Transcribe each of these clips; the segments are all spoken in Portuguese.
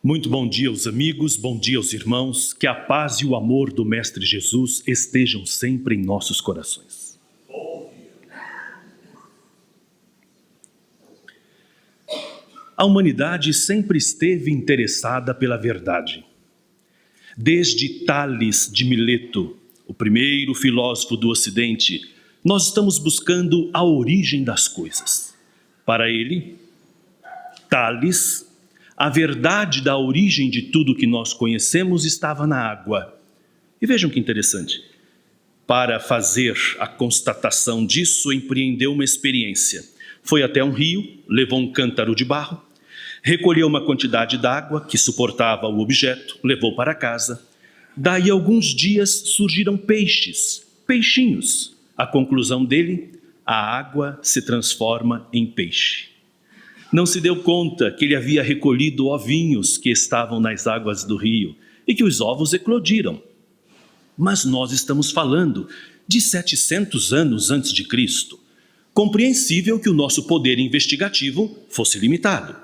Muito bom dia aos amigos, bom dia aos irmãos, que a paz e o amor do Mestre Jesus estejam sempre em nossos corações. A humanidade sempre esteve interessada pela verdade. Desde Tales de Mileto, o primeiro filósofo do Ocidente, nós estamos buscando a origem das coisas. Para ele, Tales, a verdade da origem de tudo que nós conhecemos estava na água. E vejam que interessante. Para fazer a constatação disso, empreendeu uma experiência. Foi até um rio, levou um cântaro de barro, recolheu uma quantidade d'água que suportava o objeto, levou para casa. Daí a alguns dias surgiram peixinhos. A conclusão dele, a água se transforma em peixe. Não se deu conta que ele havia recolhido ovinhos que estavam nas águas do rio e que os ovos eclodiram. Mas nós estamos falando de 700 anos antes de Cristo. Compreensível que o nosso poder investigativo fosse limitado.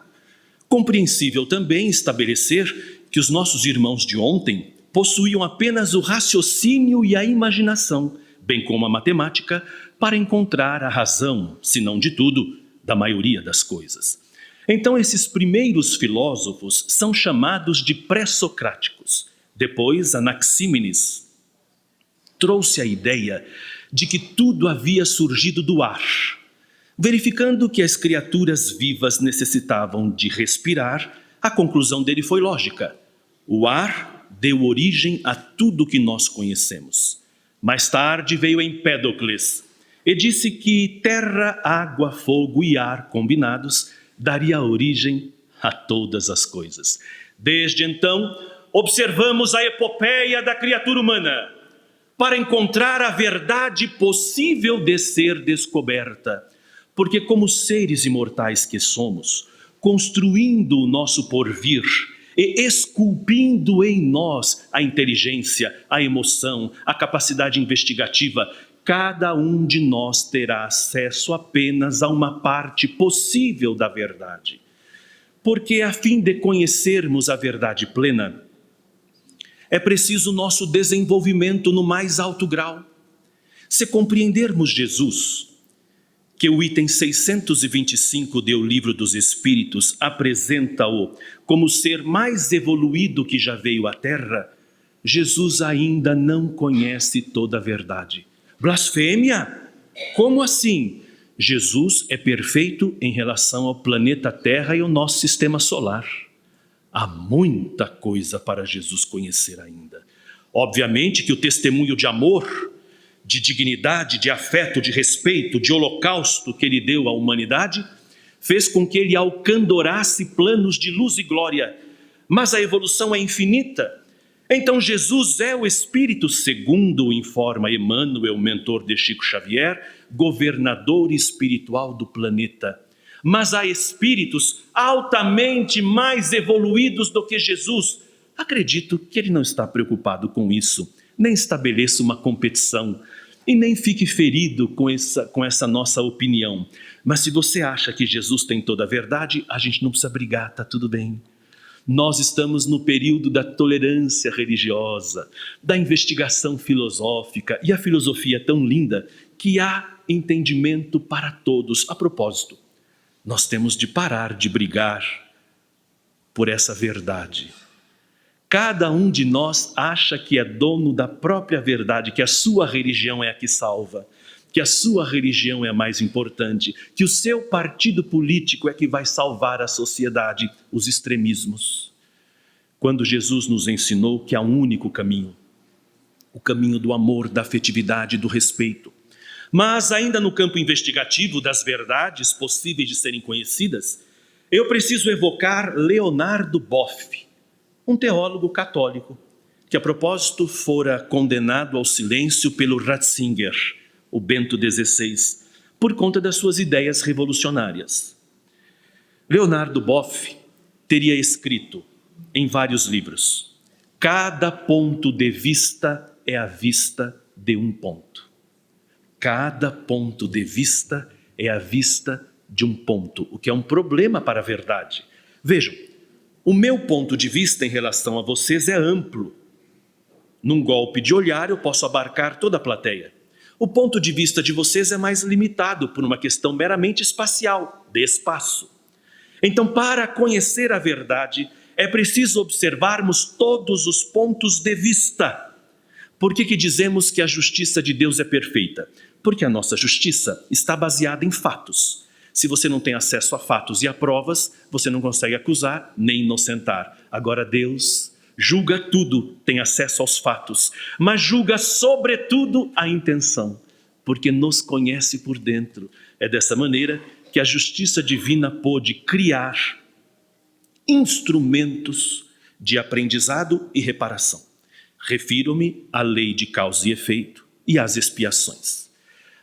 Compreensível também estabelecer que os nossos irmãos de ontem possuíam apenas o raciocínio e a imaginação, bem como a matemática, para encontrar a razão, se não de tudo, da maioria das coisas. Então esses primeiros filósofos são chamados de pré-socráticos. Depois Anaxímenes trouxe a ideia de que tudo havia surgido do ar. Verificando que as criaturas vivas necessitavam de respirar, a conclusão dele foi lógica. O ar deu origem a tudo que nós conhecemos. Mais tarde veio Empédocles e disse que terra, água, fogo e ar combinados daria origem a todas as coisas. Desde então, observamos a epopeia da criatura humana para encontrar a verdade possível de ser descoberta. Porque como seres imortais que somos, construindo o nosso porvir e esculpindo em nós a inteligência, a emoção, a capacidade investigativa, cada um de nós terá acesso apenas a uma parte possível da verdade. Porque a fim de conhecermos a verdade plena, é preciso nosso desenvolvimento no mais alto grau. Se compreendermos Jesus, que o item 625 do Livro dos Espíritos apresenta-o como o ser mais evoluído que já veio à Terra, Jesus ainda não conhece toda a verdade. Blasfêmia? Como assim? Jesus é perfeito em relação ao planeta Terra e ao nosso sistema solar. Há muita coisa para Jesus conhecer ainda. Obviamente que o testemunho de amor, de dignidade, de afeto, de respeito, de holocausto que ele deu à humanidade, fez com que ele alcandorasse planos de luz e glória. Mas a evolução é infinita. Então Jesus é o Espírito, segundo informa Emmanuel, mentor de Chico Xavier, governador espiritual do planeta. Mas há espíritos altamente mais evoluídos do que Jesus. Acredito que ele não está preocupado com isso, nem estabeleça uma competição e nem fique ferido com essa nossa opinião. Mas se você acha que Jesus tem toda a verdade, a gente não precisa brigar, está tudo bem. Nós estamos no período da tolerância religiosa, da investigação filosófica, e a filosofia é tão linda que há entendimento para todos. A propósito, nós temos de parar de brigar por essa verdade. Cada um de nós acha que é dono da própria verdade, que a sua religião é a que salva, que a sua religião é a mais importante, que o seu partido político é que vai salvar a sociedade, os extremismos. Quando Jesus nos ensinou que há um único caminho, o caminho do amor, da afetividade, do respeito. Mas ainda no campo investigativo das verdades possíveis de serem conhecidas, eu preciso evocar Leonardo Boff, um teólogo católico, que a propósito fora condenado ao silêncio pelo Ratzinger, o Bento XVI, por conta das suas ideias revolucionárias. Leonardo Boff teria escrito em vários livros: cada ponto de vista é a vista de um ponto. Cada ponto de vista é a vista de um ponto, o que é um problema para a verdade. Vejam, O meu ponto de vista em relação a vocês é amplo. Num golpe de olhar eu posso abarcar toda a plateia. O ponto de vista de vocês é mais limitado por uma questão meramente espacial, de espaço. Então, para conhecer a verdade, é preciso observarmos todos os pontos de vista. Por que dizemos que a justiça de Deus é perfeita? Porque a nossa justiça está baseada em fatos. Se você não tem acesso a fatos e a provas, você não consegue acusar nem inocentar. Agora Deus julga tudo, tem acesso aos fatos, mas julga sobretudo a intenção, porque nos conhece por dentro. É dessa maneira que a justiça divina pôde criar instrumentos de aprendizado e reparação. Refiro-me à lei de causa e efeito e às expiações.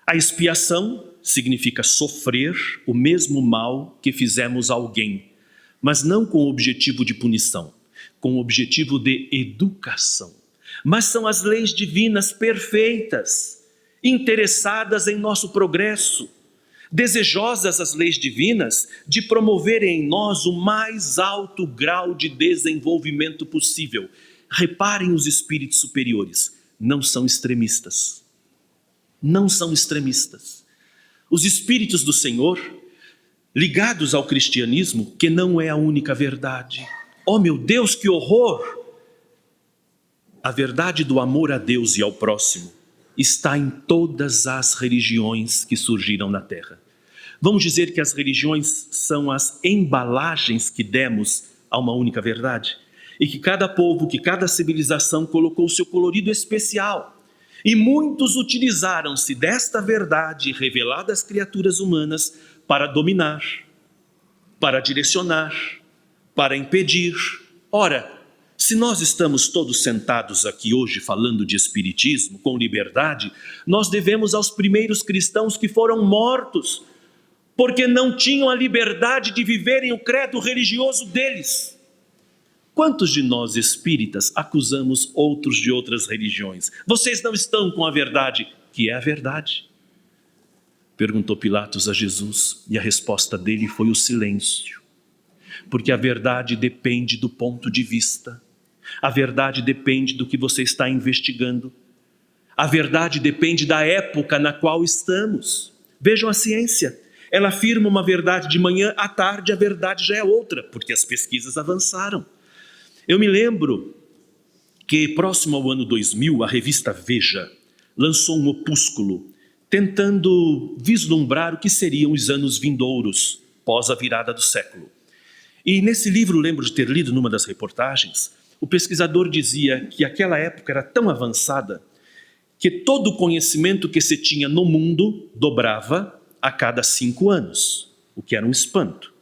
A expiação significa sofrer o mesmo mal que fizemos a alguém, mas não com o objetivo de punição, com o objetivo de educação. Mas são as leis divinas perfeitas, interessadas em nosso progresso, desejosas as leis divinas de promoverem em nós o mais alto grau de desenvolvimento possível. Reparem os espíritos superiores, não são extremistas. Não são extremistas. Os espíritos do Senhor, ligados ao cristianismo, que não é a única verdade. Oh meu Deus, que horror! A verdade do amor a Deus e ao próximo está em todas as religiões que surgiram na Terra. Vamos dizer que as religiões são as embalagens que demos a uma única verdade, e que cada povo, que cada civilização colocou o seu colorido especial. E muitos utilizaram-se desta verdade revelada às criaturas humanas para dominar, para direcionar, para impedir. Ora, se nós estamos todos sentados aqui hoje falando de espiritismo com liberdade, nós devemos aos primeiros cristãos que foram mortos, porque não tinham a liberdade de viverem o credo religioso deles. Quantos de nós espíritas acusamos outros de outras religiões? Vocês não estão com a verdade, que é a verdade. Perguntou Pilatos a Jesus, e a resposta dele foi o silêncio. Porque a verdade depende do ponto de vista. A verdade depende do que você está investigando. A verdade depende da época na qual estamos. Vejam a ciência. Ela afirma uma verdade de manhã, à tarde a verdade já é outra, porque as pesquisas avançaram. Eu me lembro que, próximo ao ano 2000, a revista Veja lançou um opúsculo tentando vislumbrar o que seriam os anos vindouros, pós a virada do século. E nesse livro, lembro de ter lido numa das reportagens, o pesquisador dizia que aquela época era tão avançada que todo o conhecimento que se tinha no mundo dobrava a cada 5 anos, o que era um espanto.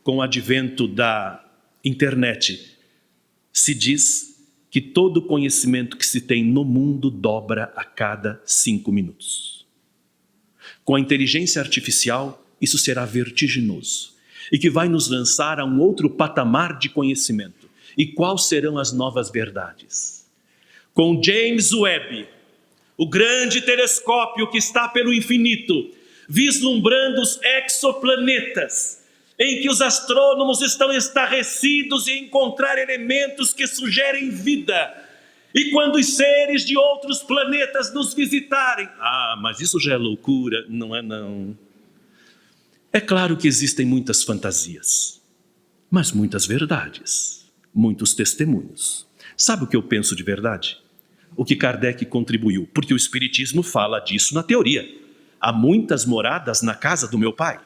Com o advento da internet, se diz que todo conhecimento que se tem no mundo dobra a cada 5 minutos. Com a inteligência artificial, isso será vertiginoso e que vai nos lançar a um outro patamar de conhecimento. E quais serão as novas verdades? Com James Webb, o grande telescópio que está pelo infinito, vislumbrando os exoplanetas, em que os astrônomos estão estarrecidos em encontrar elementos que sugerem vida. E quando os seres de outros planetas nos visitarem, mas isso já é loucura, não é não. É claro que existem muitas fantasias, mas muitas verdades, muitos testemunhos. Sabe o que eu penso de verdade? O que Kardec contribuiu, porque o Espiritismo fala disso na teoria. Há muitas moradas na casa do meu pai.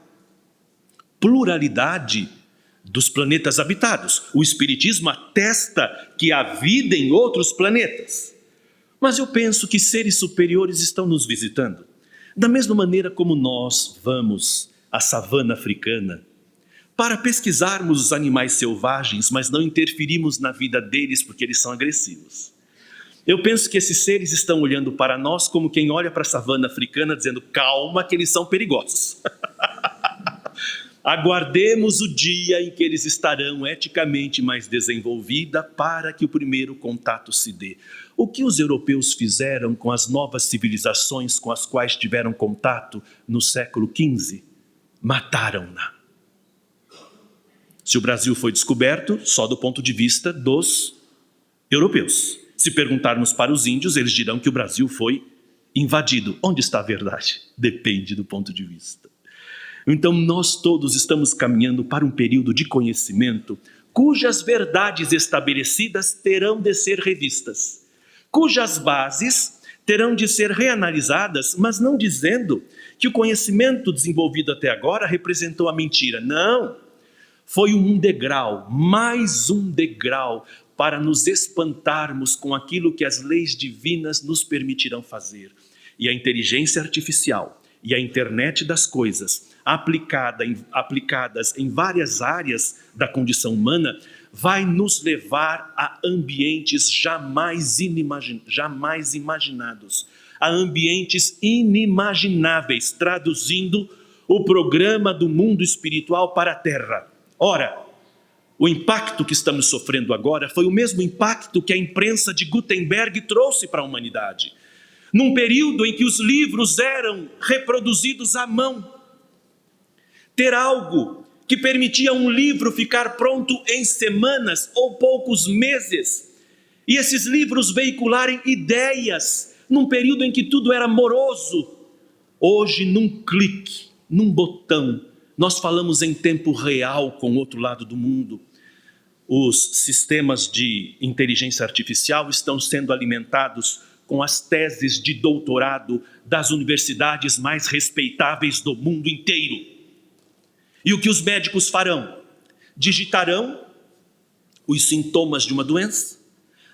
Pluralidade dos planetas habitados. O Espiritismo atesta que há vida em outros planetas. Mas eu penso que seres superiores estão nos visitando. Da mesma maneira como nós vamos à savana africana para pesquisarmos os animais selvagens, mas não interferimos na vida deles porque eles são agressivos. Eu penso que esses seres estão olhando para nós como quem olha para a savana africana dizendo, calma que eles são perigosos. Aguardemos o dia em que eles estarão eticamente mais desenvolvida para que o primeiro contato se dê. O que os europeus fizeram com as novas civilizações com as quais tiveram contato no século XV? Mataram-na. Se o Brasil foi descoberto, só do ponto de vista dos europeus. Se perguntarmos para os índios, eles dirão que o Brasil foi invadido. Onde está a verdade? Depende do ponto de vista. Então nós todos estamos caminhando para um período de conhecimento cujas verdades estabelecidas terão de ser revistas, cujas bases terão de ser reanalisadas, mas não dizendo que o conhecimento desenvolvido até agora representou a mentira. Não, foi um degrau, mais um degrau para nos espantarmos com aquilo que as leis divinas nos permitirão fazer. E a inteligência artificial e a internet das coisas, aplicadas em várias áreas da condição humana, vai nos levar a ambientes jamais imaginados, a ambientes inimagináveis, traduzindo o programa do mundo espiritual para a Terra. Ora, o impacto que estamos sofrendo agora foi o mesmo impacto que a imprensa de Gutenberg trouxe para a humanidade. Num período em que os livros eram reproduzidos à mão, ter algo que permitia um livro ficar pronto em semanas ou poucos meses, e esses livros veicularem ideias num período em que tudo era moroso. Hoje, num clique, num botão, nós falamos em tempo real com o outro lado do mundo. Os sistemas de inteligência artificial estão sendo alimentados com as teses de doutorado das universidades mais respeitáveis do mundo inteiro. E o que os médicos farão? Digitarão os sintomas de uma doença.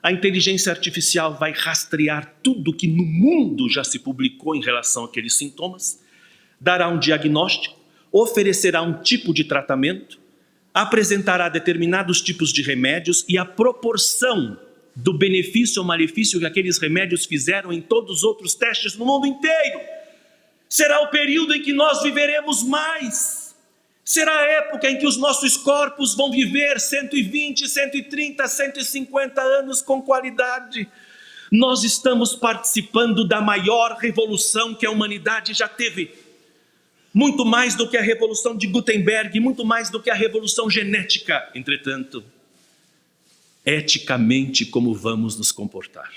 A inteligência artificial vai rastrear tudo que no mundo já se publicou em relação àqueles sintomas, dará um diagnóstico, oferecerá um tipo de tratamento, apresentará determinados tipos de remédios e a proporção do benefício ou malefício que aqueles remédios fizeram em todos os outros testes no mundo inteiro. Será o período em que nós viveremos mais. Será a época em que os nossos corpos vão viver 120, 130, 150 anos com qualidade. Nós estamos participando da maior revolução que a humanidade já teve. Muito mais do que a revolução de Gutenberg, muito mais do que a revolução genética. Entretanto, eticamente, como vamos nos comportar?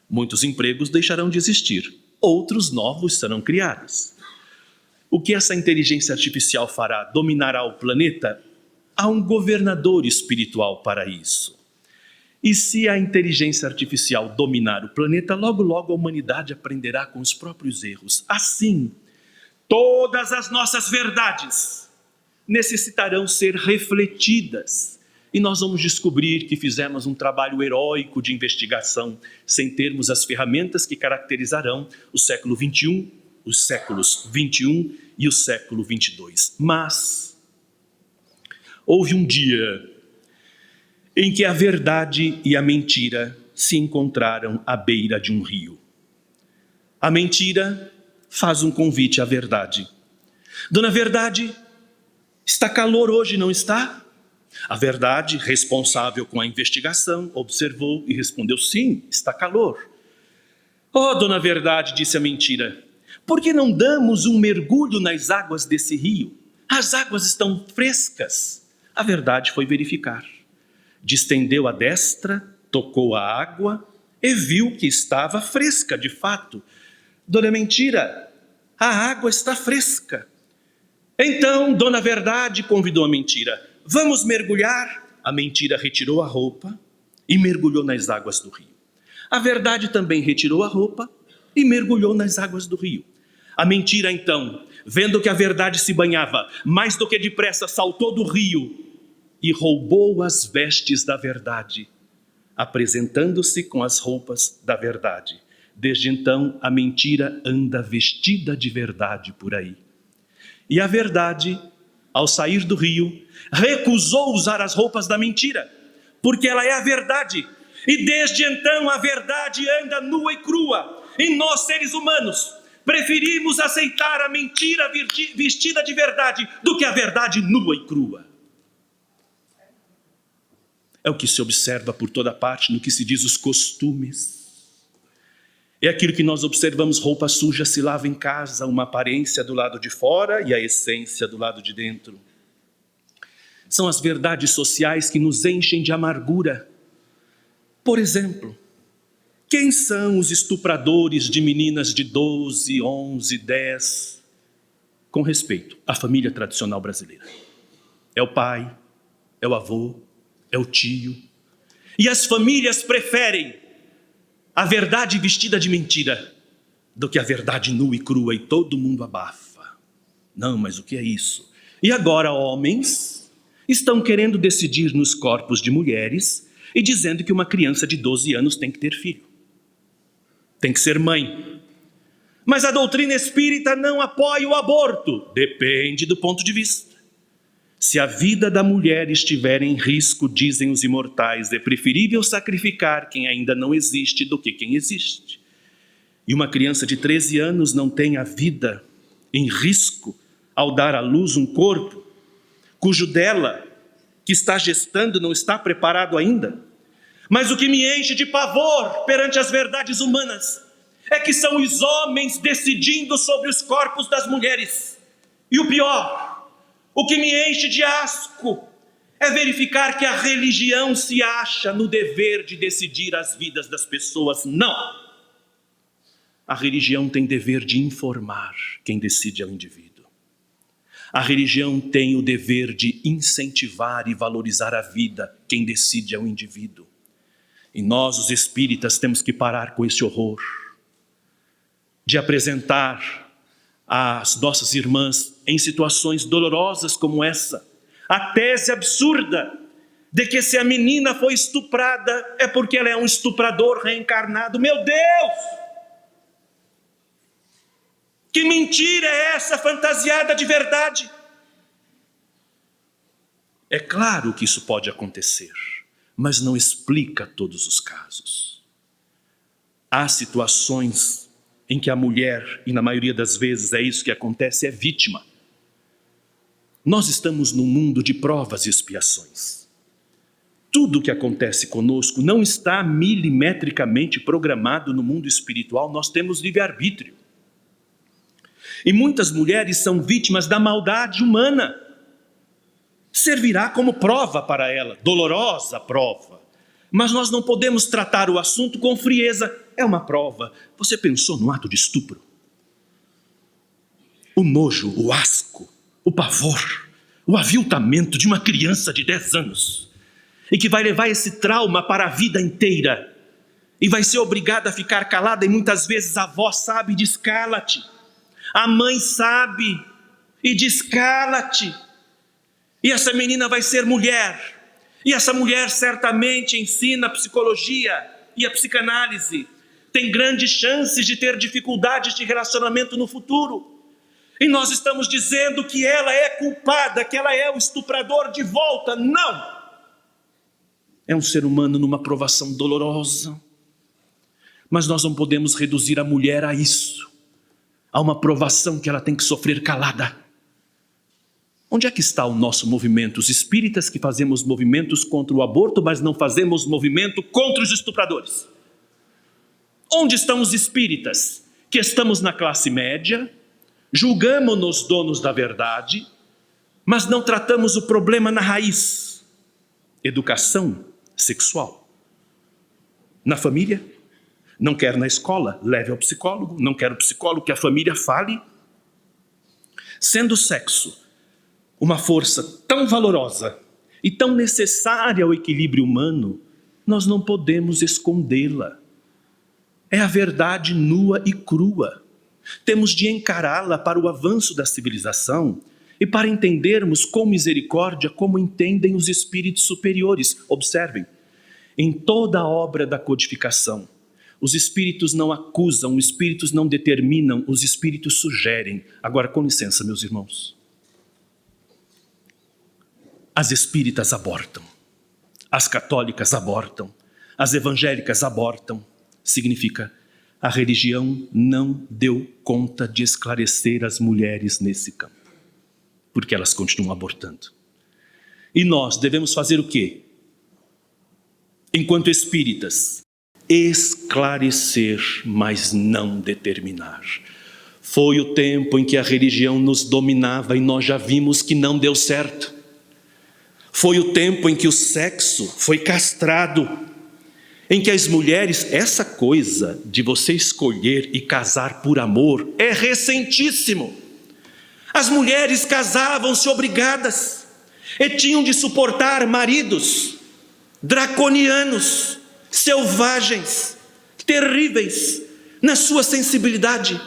Muitos empregos deixarão de existir, outros novos serão criados. O que essa inteligência artificial fará? Dominará o planeta? Há um governador espiritual para isso. E se a inteligência artificial dominar o planeta, logo logo a humanidade aprenderá com os próprios erros. Assim, todas as nossas verdades necessitarão ser refletidas. E nós vamos descobrir que fizemos um trabalho heróico de investigação sem termos as ferramentas que caracterizarão o século XXI, os séculos XXI e o século XXII. Mas houve um dia em que a verdade e a mentira se encontraram à beira de um rio. A mentira faz um convite à verdade. Dona Verdade, está calor hoje, não está? A verdade, responsável com a investigação, observou e respondeu: sim, está calor. Oh, Dona Verdade, disse a mentira, por que não damos um mergulho nas águas desse rio? As águas estão frescas. A verdade foi verificar. Distendeu a destra, tocou a água e viu que estava fresca, de fato. Dona Mentira, a água está fresca. Então, Dona Verdade convidou a mentira. Vamos mergulhar? A mentira retirou a roupa e mergulhou nas águas do rio. A verdade também retirou a roupa e mergulhou nas águas do rio. A mentira, então, vendo que a verdade se banhava, mais do que depressa saltou do rio e roubou as vestes da verdade, apresentando-se com as roupas da verdade. Desde então, a mentira anda vestida de verdade por aí. E a verdade, ao sair do rio, recusou usar as roupas da mentira, porque ela é a verdade. E desde então a verdade anda nua e crua. E nós, seres humanos, preferimos aceitar a mentira vestida de verdade do que a verdade nua e crua. É o que se observa por toda parte no que se diz os costumes. É aquilo que nós observamos: roupa suja se lava em casa, uma aparência do lado de fora e a essência do lado de dentro. São as verdades sociais que nos enchem de amargura. Por exemplo, quem são os estupradores de meninas de 12, 11, 10? Com respeito à família tradicional brasileira. É o pai, é o avô, é o tio. E as famílias preferem a verdade vestida de mentira do que a verdade nua e crua, e todo mundo abafa. Não, mas o que é isso? E agora homens estão querendo decidir nos corpos de mulheres e dizendo que uma criança de 12 anos tem que ter filho. Tem que ser mãe. Mas a doutrina espírita não apoia o aborto. Depende do ponto de vista. Se a vida da mulher estiver em risco, dizem os imortais, é preferível sacrificar quem ainda não existe do que quem existe. E uma criança de 13 anos não tem a vida em risco ao dar à luz um corpo cujo dela, que está gestando, não está preparado ainda. Mas o que me enche de pavor perante as verdades humanas é que são os homens decidindo sobre os corpos das mulheres. E o pior, o que me enche de asco é verificar que a religião se acha no dever de decidir as vidas das pessoas. Não! A religião tem dever de informar, quem decide é o indivíduo. A religião tem o dever de incentivar e valorizar a vida, quem decide é o indivíduo. E nós, os espíritas, temos que parar com esse horror de apresentar às nossas irmãs em situações dolorosas como essa, a tese absurda de que se a menina foi estuprada é porque ela é um estuprador reencarnado. Meu Deus! Que mentira é essa fantasiada de verdade? É claro que isso pode acontecer, mas não explica todos os casos. Há situações em que a mulher, e na maioria das vezes é isso que acontece, é vítima. Nós estamos num mundo de provas e expiações. Tudo o que acontece conosco não está milimetricamente programado no mundo espiritual, nós temos livre-arbítrio. E muitas mulheres são vítimas da maldade humana. Servirá como prova para ela, dolorosa prova. Mas nós não podemos tratar o assunto com frieza. É uma prova. Você pensou no ato de estupro? O nojo, o asco, o pavor, o aviltamento de uma criança de 10 anos. E que vai levar esse trauma para a vida inteira. E vai ser obrigada a ficar calada. E muitas vezes a avó sabe e diz: cala-te. A mãe sabe e diz: cala-te. E essa menina vai ser mulher. E essa mulher certamente ensina a psicologia e a psicanálise. Tem grandes chances de ter dificuldades de relacionamento no futuro. E nós estamos dizendo que ela é culpada, que ela é o estuprador de volta. Não! É um ser humano numa provação dolorosa. Mas nós não podemos reduzir a mulher a isso. A uma provação que ela tem que sofrer calada. Onde é que está o nosso movimento? Os espíritas que fazemos movimentos contra o aborto, mas não fazemos movimento contra os estupradores. Onde estão os espíritas que estamos na classe média, julgamos-nos donos da verdade, mas não tratamos o problema na raiz? Educação sexual. Na família? Não quer na escola? Leve ao psicólogo. Não quer o psicólogo, que a família fale. Sendo o sexo uma força tão valorosa e tão necessária ao equilíbrio humano, nós não podemos escondê-la. É a verdade nua e crua. Temos de encará-la para o avanço da civilização e para entendermos com misericórdia como entendem os espíritos superiores. Observem, em toda a obra da codificação, os espíritos não acusam, os espíritos não determinam, os espíritos sugerem. Agora, com licença, meus irmãos. As espíritas abortam, as católicas abortam, as evangélicas abortam. Significa, a religião não deu conta de esclarecer as mulheres nesse campo, porque elas continuam abortando. E nós devemos fazer o quê? Enquanto espíritas, esclarecer, mas não determinar. Foi o tempo em que a religião nos dominava e nós já vimos que não deu certo. Foi o tempo em que o sexo foi castrado, em que as mulheres, essa coisa de você escolher e casar por amor é recentíssimo. As mulheres casavam-se obrigadas e tinham de suportar maridos draconianos, selvagens, terríveis na sua sensibilidade.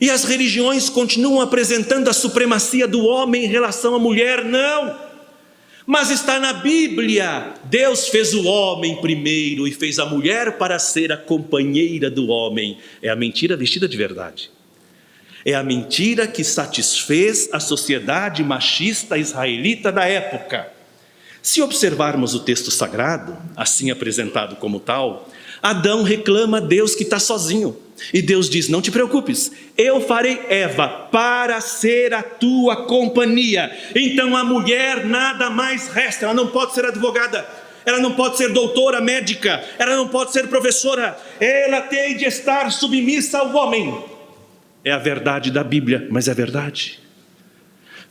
E as religiões continuam apresentando a supremacia do homem em relação à mulher. Não! Mas está na Bíblia. Deus fez o homem primeiro e fez a mulher para ser a companheira do homem. É a mentira vestida de verdade. É a mentira que satisfez a sociedade machista israelita da época. Se observarmos o texto sagrado, assim apresentado como tal, Adão reclama a Deus que está sozinho. E Deus diz: não te preocupes, eu farei Eva para ser a tua companhia. Então a mulher nada mais resta. Ela não pode ser advogada, ela não pode ser doutora médica, ela não pode ser professora. Ela tem de estar submissa ao homem. É a verdade da Bíblia, mas é verdade.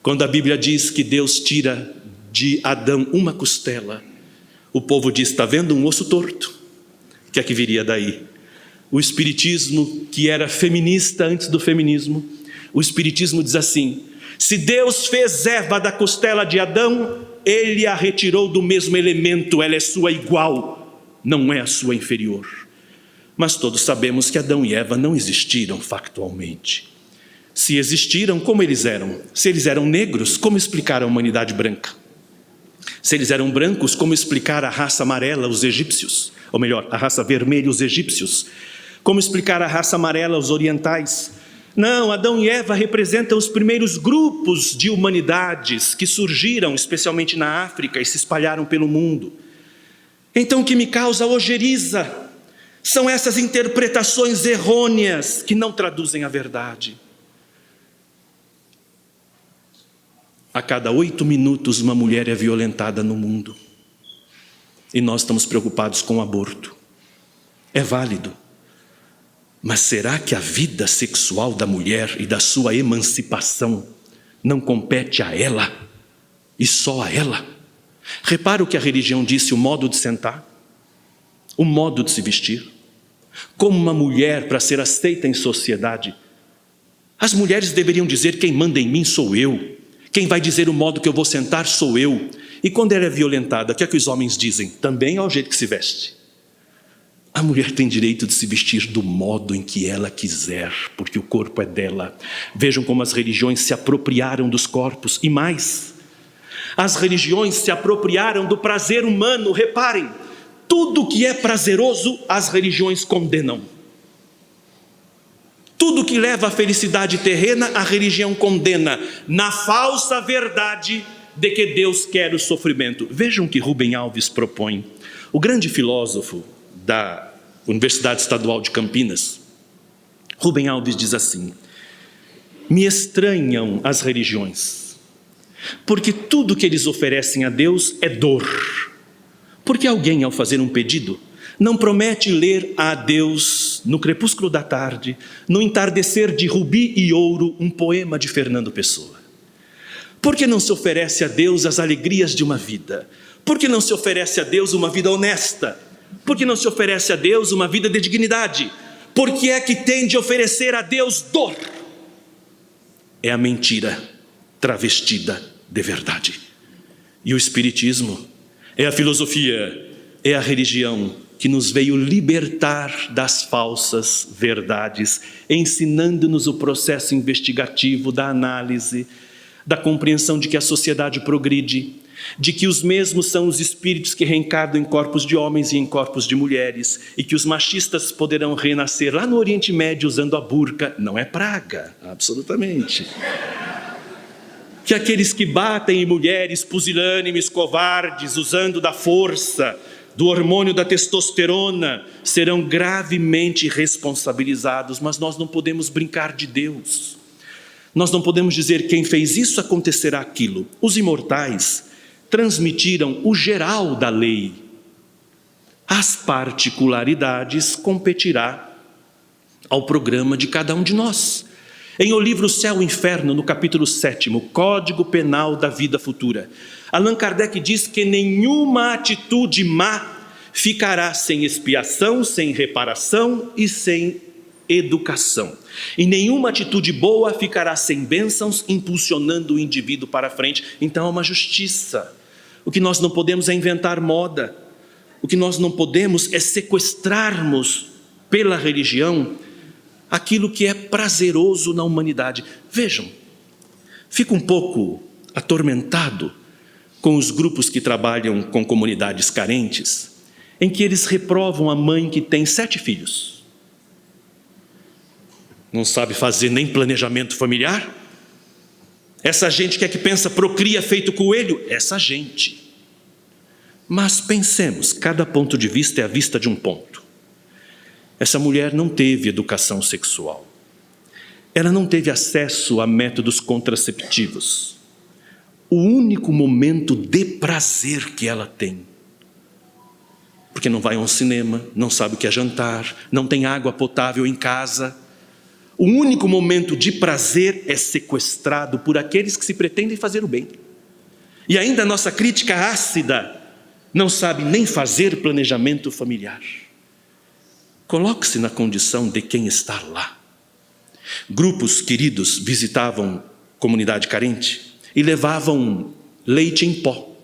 Quando a Bíblia diz que Deus tira de Adão uma costela, o povo diz: está vendo um osso torto? O que é que viria daí? O espiritismo, que era feminista antes do feminismo, o espiritismo diz assim: se Deus fez Eva da costela de Adão, ele a retirou do mesmo elemento, ela é sua igual, não é a sua inferior. Mas todos sabemos que Adão e Eva não existiram factualmente. Se existiram, como eles eram? Se eles eram negros, como explicar a humanidade branca? Se eles eram brancos, como explicar a raça amarela, os egípcios? Ou melhor, a raça vermelha, os egípcios? Como explicar a raça amarela, os orientais? Não, Adão e Eva representam os primeiros grupos de humanidades que surgiram, especialmente na África, e se espalharam pelo mundo. Então o que me causa ojeriza são essas interpretações errôneas que não traduzem a verdade. A cada 8 minutos uma mulher é violentada no mundo. E nós estamos preocupados com o aborto. É válido. Mas será que a vida sexual da mulher e da sua emancipação não compete a ela? E só a ela? Repara o que a religião disse: o modo de sentar, o modo de se vestir. Como uma mulher, para ser aceita em sociedade, as mulheres deveriam dizer: quem manda em mim sou eu. Quem vai dizer o modo que eu vou sentar sou eu. E quando ela é violentada, o que é que os homens dizem? Também é o jeito que se veste. A mulher tem direito de se vestir do modo em que ela quiser, porque o corpo é dela. Vejam como as religiões se apropriaram dos corpos. E mais, as religiões se apropriaram do prazer humano. Reparem, tudo que é prazeroso, as religiões condenam. Tudo que leva à felicidade terrena, a religião condena, na falsa verdade de que Deus quer o sofrimento. Vejam o que Rubem Alves propõe. O grande filósofo da Universidade Estadual de Campinas, Rubem Alves diz assim: me estranham as religiões, porque tudo que eles oferecem a Deus é dor. Porque alguém, ao fazer um pedido, não promete ler a Deus no crepúsculo da tarde, no entardecer de rubi e ouro, um poema de Fernando Pessoa. Por que não se oferece a Deus as alegrias de uma vida? Por que não se oferece a Deus uma vida honesta? Por que não se oferece a Deus uma vida de dignidade? Por que é que tem de oferecer a Deus dor? É a mentira travestida de verdade. E o espiritismo é a filosofia, é a religião que nos veio libertar das falsas verdades, ensinando-nos o processo investigativo da análise, da compreensão de que a sociedade progride, de que os mesmos são os espíritos que reencarnam em corpos de homens e em corpos de mulheres, e que os machistas poderão renascer lá no Oriente Médio usando a burca. Não é praga, absolutamente. Que aqueles que batem em mulheres pusilânimes, covardes, usando da força, do hormônio da testosterona, serão gravemente responsabilizados. Mas nós não podemos brincar de Deus. Nós não podemos dizer: quem fez isso acontecerá aquilo. Os imortais transmitiram o geral da lei. As particularidades competirá ao programa de cada um de nós. Em O Livro Céu e Inferno, no capítulo 7º, Código Penal da Vida Futura, Allan Kardec diz que nenhuma atitude má ficará sem expiação, sem reparação e sem educação. E nenhuma atitude boa ficará sem bênçãos, impulsionando o indivíduo para frente. Então é uma justiça. O que nós não podemos é inventar moda. O que nós não podemos é sequestrarmos pela religião aquilo que é prazeroso na humanidade. Vejam, fico um pouco atormentado com os grupos que trabalham com comunidades carentes, em que eles reprovam a mãe que tem 7 filhos. Não sabe fazer nem planejamento familiar? Essa gente que é que pensa, procria feito coelho? Essa gente. Mas pensemos, cada ponto de vista é a vista de um ponto. Essa mulher não teve educação sexual. Ela não teve acesso a métodos contraceptivos. O único momento de prazer que ela tem, porque não vai a um cinema, não sabe o que é jantar, não tem água potável em casa. O único momento de prazer é sequestrado por aqueles que se pretendem fazer o bem. E ainda a nossa crítica ácida não sabe nem fazer planejamento familiar. Coloque-se na condição de quem está lá. Grupos queridos visitavam comunidade carente e levavam leite em pó.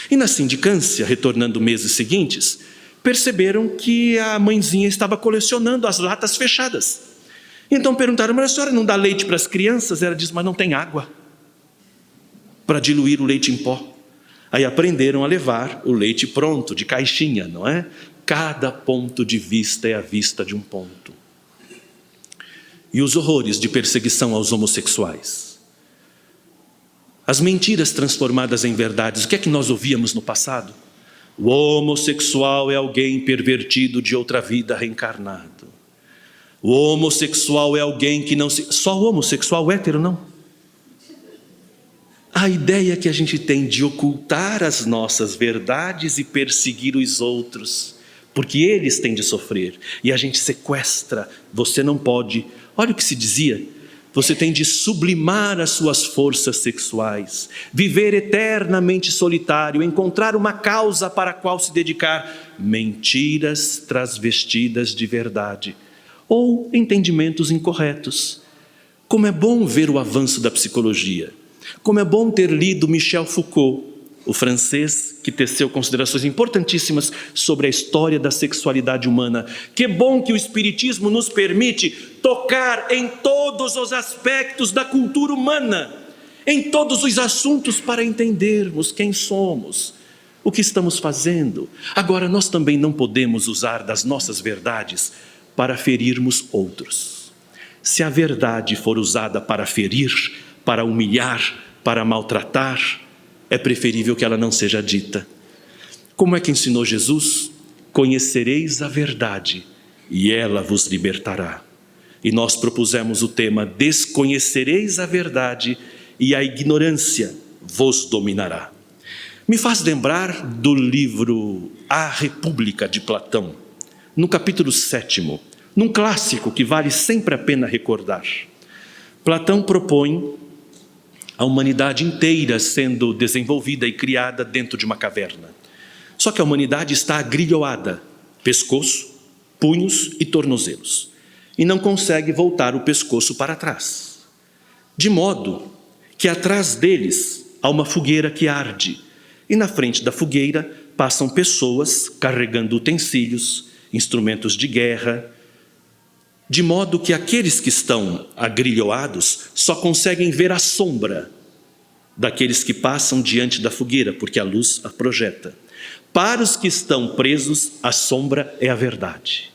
E na sindicância, retornando meses seguintes, perceberam que a mãezinha estava colecionando as latas fechadas. Então perguntaram, mas a senhora não dá leite para as crianças? Ela diz, mas não tem água para diluir o leite em pó. Aí aprenderam a levar o leite pronto, de caixinha, não é? Cada ponto de vista é a vista de um ponto. E os horrores de perseguição aos homossexuais. As mentiras transformadas em verdades. O que é que nós ouvíamos no passado? O homossexual é alguém pervertido de outra vida reencarnado. O homossexual é alguém que não se... Só o homossexual hétero, não. A ideia que a gente tem de ocultar as nossas verdades e perseguir os outros, porque eles têm de sofrer, e a gente sequestra, você não pode. Olha o que se dizia, você tem de sublimar as suas forças sexuais, viver eternamente solitário, encontrar uma causa para a qual se dedicar. Mentiras transvestidas de verdade, ou entendimentos incorretos. Como é bom ver o avanço da psicologia, como é bom ter lido Michel Foucault, o francês que teceu considerações importantíssimas sobre a história da sexualidade humana. Que bom que o Espiritismo nos permite tocar em todos os aspectos da cultura humana, em todos os assuntos, para entendermos quem somos, o que estamos fazendo. Agora, nós também não podemos usar das nossas verdades para ferirmos outros. Se a verdade for usada para ferir, para humilhar, para maltratar, é preferível que ela não seja dita. Como é que ensinou Jesus? Conhecereis a verdade e ela vos libertará. E nós propusemos o tema, desconhecereis a verdade e a ignorância vos dominará. Me faz lembrar do livro A República de Platão, no capítulo 7º, num clássico que vale sempre a pena recordar. Platão propõe a humanidade inteira sendo desenvolvida e criada dentro de uma caverna. Só que a humanidade está agrilhoada, pescoço, punhos e tornozelos, e não consegue voltar o pescoço para trás. De modo que atrás deles há uma fogueira que arde, e na frente da fogueira passam pessoas carregando utensílios, instrumentos de guerra, de modo que aqueles que estão agrilhoados só conseguem ver a sombra daqueles que passam diante da fogueira, porque a luz a projeta. Para os que estão presos, a sombra é a verdade,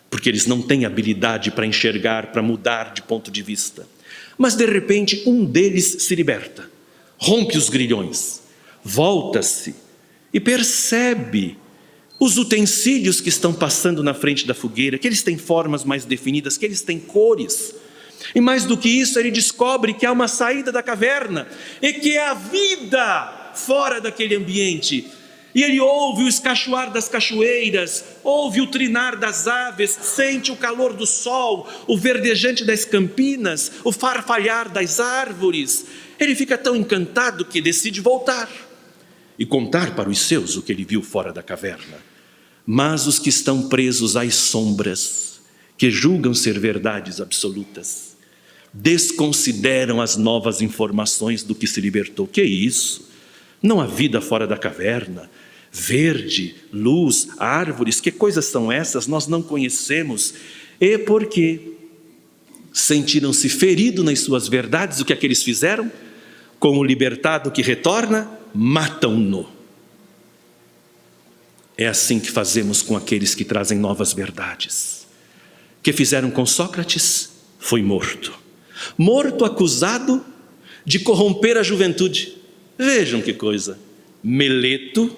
porque eles não têm habilidade para enxergar, para mudar de ponto de vista. Mas de repente um deles se liberta, rompe os grilhões, volta-se e percebe os utensílios que estão passando na frente da fogueira, que eles têm formas mais definidas, que eles têm cores. E mais do que isso, ele descobre que há uma saída da caverna e que é a vida fora daquele ambiente. E ele ouve o escachoar das cachoeiras, ouve o trinar das aves, sente o calor do sol, o verdejante das campinas, o farfalhar das árvores. Ele fica tão encantado que decide voltar e contar para os seus o que ele viu fora da caverna. Mas os que estão presos às sombras, que julgam ser verdades absolutas, desconsideram as novas informações do que se libertou. Que é isso? Não há vida fora da caverna. Verde, luz, árvores, que coisas são essas? Nós não conhecemos. E porque sentiram-se feridos nas suas verdades, o que é que eles fizeram? Com o libertado que retorna, matam-no. É assim que fazemos com aqueles que trazem novas verdades. O que fizeram com Sócrates? Foi morto. Morto acusado de corromper a juventude. Vejam que coisa. Meleto,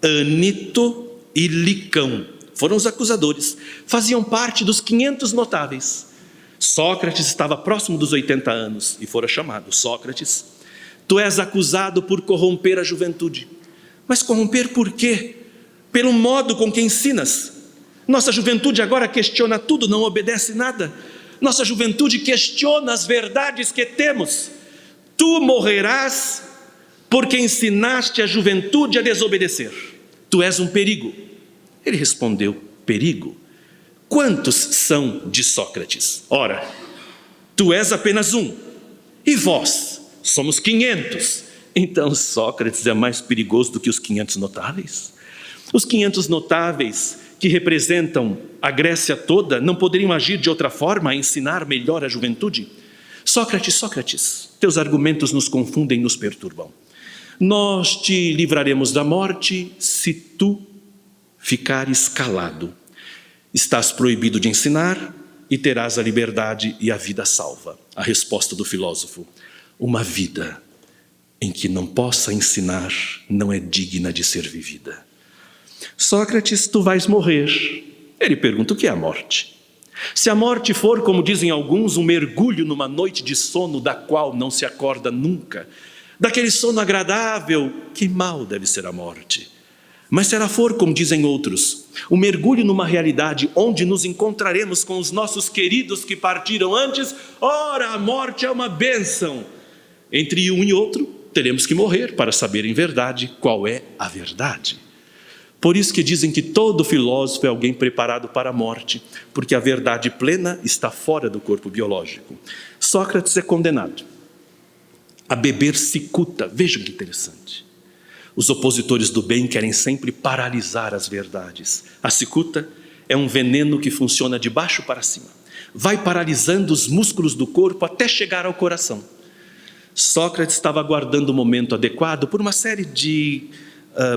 Ânito e Licão foram os acusadores. Faziam parte dos 500 notáveis. Sócrates estava próximo dos 80 anos e fora chamado. Sócrates, tu és acusado por corromper a juventude. Mas corromper por quê? Pelo modo com que ensinas. Nossa juventude agora questiona tudo, não obedece nada. Nossa juventude questiona as verdades que temos. Tu morrerás porque ensinaste a juventude a desobedecer. Tu és um perigo. Ele respondeu, perigo? Quantos são de Sócrates? Ora, tu és apenas um, e vós somos 500. Então Sócrates é mais perigoso do que os 500 notáveis? Os 500 notáveis que representam a Grécia toda não poderiam agir de outra forma a ensinar melhor a juventude? Sócrates, Sócrates, teus argumentos nos confundem e nos perturbam. Nós te livraremos da morte se tu ficares calado. Estás proibido de ensinar e terás a liberdade e a vida salva. A resposta do filósofo: uma vida em que não possa ensinar não é digna de ser vivida. Sócrates, tu vais morrer. Ele pergunta, o que é a morte? Se a morte for, como dizem alguns, um mergulho numa noite de sono da qual não se acorda nunca, daquele sono agradável, que mal deve ser a morte. Mas se ela for, como dizem outros, um mergulho numa realidade onde nos encontraremos com os nossos queridos que partiram antes, ora, a morte é uma bênção. Entre um e outro, teremos que morrer para saber em verdade qual é a verdade. Por isso que dizem que todo filósofo é alguém preparado para a morte, porque a verdade plena está fora do corpo biológico. Sócrates é condenado a beber cicuta. Vejam que interessante. Os opositores do bem querem sempre paralisar as verdades. A cicuta é um veneno que funciona de baixo para cima. Vai paralisando os músculos do corpo até chegar ao coração. Sócrates estava aguardando o momento adequado por uma série de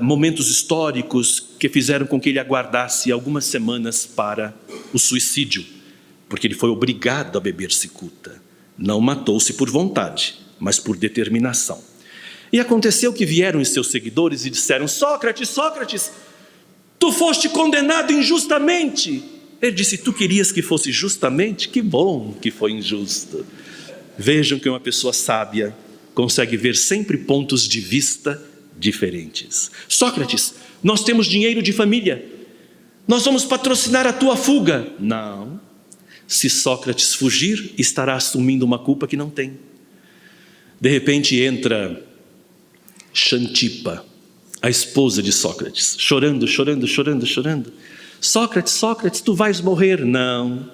momentos históricos que fizeram com que ele aguardasse algumas semanas para o suicídio, porque ele foi obrigado a beber cicuta. Não matou-se por vontade, mas por determinação. E aconteceu que vieram os seus seguidores e disseram, Sócrates, Sócrates, tu foste condenado injustamente. Ele disse, tu querias que fosse justamente? Que bom que foi injusto. Vejam que uma pessoa sábia consegue ver sempre pontos de vista diferentes. Sócrates, nós temos dinheiro de família, nós vamos patrocinar a tua fuga. Não, se Sócrates fugir, estará assumindo uma culpa que não tem. De repente entra Xantipa, a esposa de Sócrates, chorando. Sócrates, Sócrates, tu vais morrer. Não,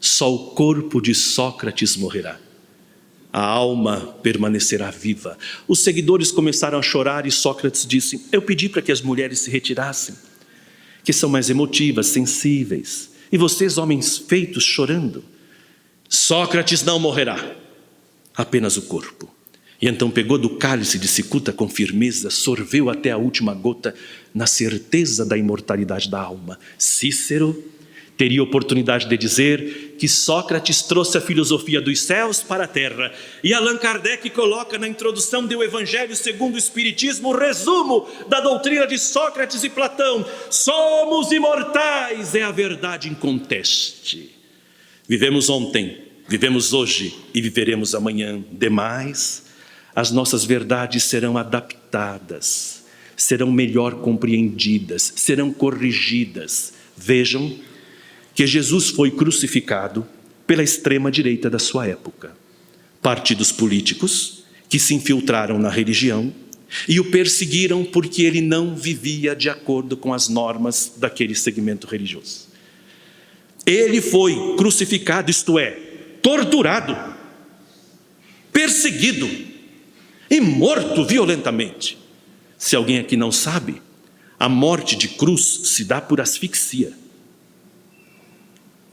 só o corpo de Sócrates morrerá. A alma permanecerá viva. Os seguidores começaram a chorar e Sócrates disse, eu pedi para que as mulheres se retirassem, que são mais emotivas, sensíveis. E vocês, homens feitos, chorando. Sócrates não morrerá, apenas o corpo. E então pegou do cálice de cicuta com firmeza, sorveu até a última gota, na certeza da imortalidade da alma. Cícero teria oportunidade de dizer que Sócrates trouxe a filosofia dos céus para a terra. E Allan Kardec coloca na introdução do Evangelho segundo o Espiritismo o resumo da doutrina de Sócrates e Platão. Somos imortais, é a verdade inconteste. Vivemos ontem, vivemos hoje e viveremos amanhã. Demais, as nossas verdades serão adaptadas, serão melhor compreendidas, serão corrigidas. Vejam que Jesus foi crucificado pela extrema-direita da sua época. Partidos políticos que se infiltraram na religião e o perseguiram porque ele não vivia de acordo com as normas daquele segmento religioso. Ele foi crucificado, isto é, torturado, perseguido e morto violentamente. Se alguém aqui não sabe, a morte de cruz se dá por asfixia.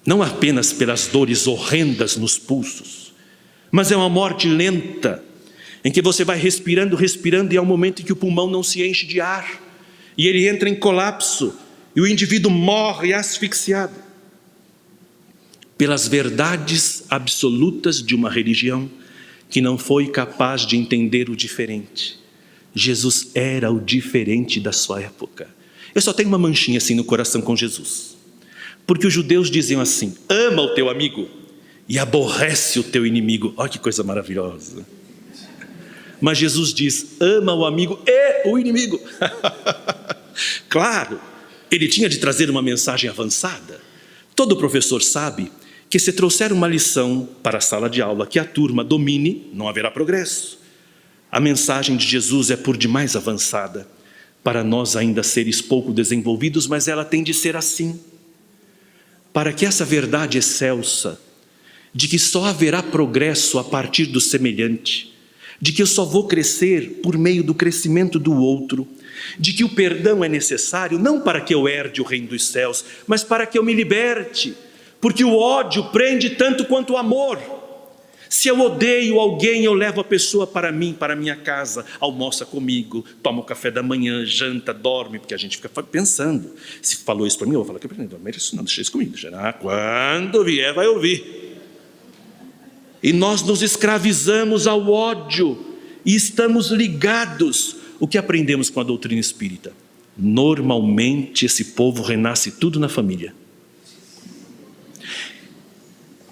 Não apenas pelas dores horrendas nos pulsos, mas é uma morte lenta, em que você vai respirando, e há um momento em que o pulmão não se enche de ar, e ele entra em colapso, e o indivíduo morre asfixiado. Pelas verdades absolutas de uma religião que não foi capaz de entender o diferente. Jesus era o diferente da sua época. Eu só tenho uma manchinha assim no coração com Jesus, porque os judeus diziam assim: ama o teu amigo e aborrece o teu inimigo. Olha que coisa maravilhosa. Mas Jesus diz: ama o amigo e o inimigo. Claro, ele tinha de trazer uma mensagem avançada. Todo professor sabe que se trouxer uma lição para a sala de aula que a turma domine, não haverá progresso. A mensagem de Jesus é por demais avançada para nós ainda seres pouco desenvolvidos, mas ela tem de ser assim, para que essa verdade excelsa de que só haverá progresso a partir do semelhante, de que eu só vou crescer por meio do crescimento do outro, de que o perdão é necessário não para que eu herde o reino dos céus, mas para que eu me liberte, porque o ódio prende tanto quanto o amor. Se eu odeio alguém, eu levo a pessoa para mim, para a minha casa, almoça comigo, toma o café da manhã, janta, dorme, porque a gente fica pensando. Se falou isso para mim, eu vou falar que não, deixa isso comigo. Quando vier, vai ouvir. E nós nos escravizamos ao ódio e estamos ligados. O que aprendemos com a doutrina espírita? Normalmente esse povo renasce tudo na família.